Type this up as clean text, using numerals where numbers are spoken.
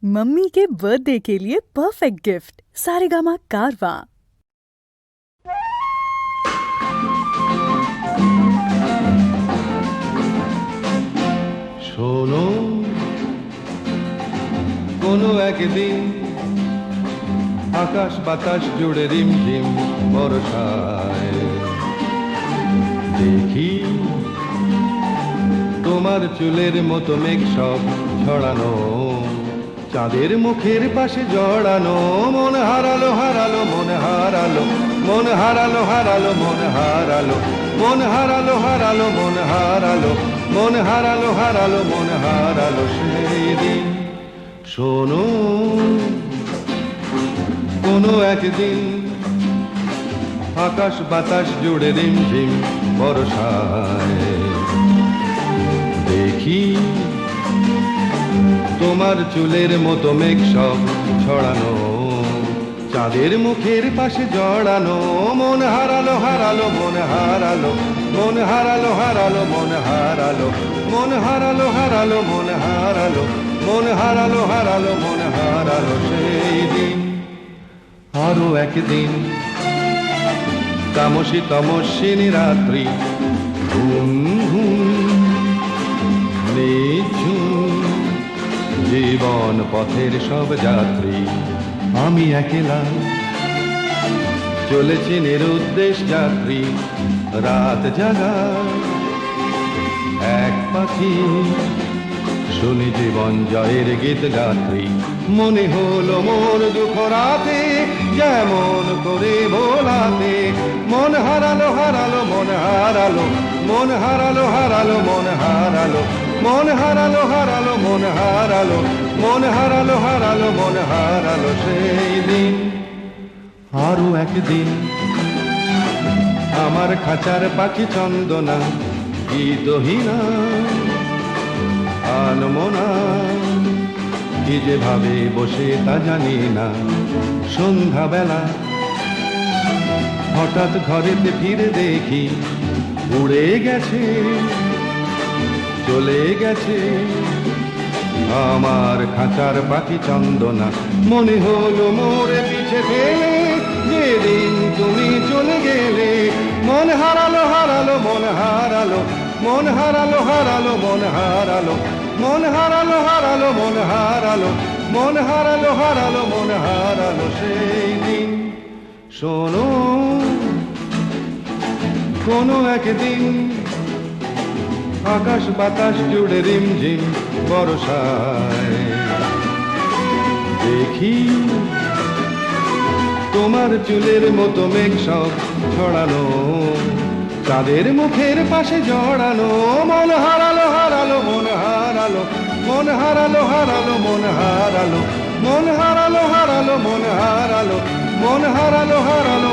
Mummy के birthday के लिए परफेक्ट गिफ्ट सारेगामा कारवां। শোনো কোনো একদিন আকাশ বাতাস জুড়ে রিমঝিম বর্ষায় দেখি তোমার চুলের মতো মেঘ সব ছড়ানো, চাঁদের মুখের পাশে জড়ানো। মন হারালো হারালো মন হারালো, মন হারালো হারালো মন হারালো, মন হারালো হারালো মন হারালো, মন হারালো হারালো মন হারালো সেই দিন। শোনো কোনো একদিন আকাশ বাতাস জুড়ে রিমঝিম বর্ষায় দেখি তোমার চুলের মতো মেঘ সব ছড়ানো, চাঁদের মুখের পাশে জড়ানো। মন হারালো হারালো মন হারালো, মন হারালো হারালো মন হারালো, মন হারালো হারালো মন হারালো, মন হারালো হারালো মন হারালো সেই দিন। আরো একদিন তামসী তমস্বিনী রাত্রি, ঘুম ঘুম নিঝুম জীবন পথের সব যাত্রী। আমি একলা চলেছি নিরুদ্দেশ যাত্রী, রাত জাগা এক পাখি, শুনি জীবন জয়ের গীত গাত্রী। মনে হলো মোর দুঃখ রাতে যেমন করে ভোলাতে, মন হারালো হারালো মন হারালো, মন হারালো হারালো মন হারালো, মন হারালো হারালো মন হারালো, মন হারালো হারালো মন হারালো সেই দিন। আরো একদিন আমার খাঁচার পাখি চন্দনা গীতহীনা আনমনা, কি যে ভাবে বসে তা জানি না। সন্ধ্যাবেলা হঠাৎ ঘরেতে ফিরে দেখি উড়ে গেছে চলে গেছে আমার খাঁচার পাখি চন্দনা। মনে হলো মোরে পিছে ফেলে যেদিন তুমি চলে গেলে। মন হারালো হারালো মন হারালো, মন হারালো হারালো মন হারালো, মন হারালো হারালো মন হারালো, মন হারালো হারালো মন হারালো সেই দিন। শোনো কোনো একদিন আকাশ বাতাস জুড়ে রিমঝিম বর্ষায় দেখি তোমার চুলের মতো মেঘ সব ছড়ানো, চাঁদের মুখের পাশে জড়ানো। মন হারালো হারালো মন হারালো, মন হারালো হারালো মন হারালো, মন হারালো হারালো মন হারালো, মন হারালো হারালো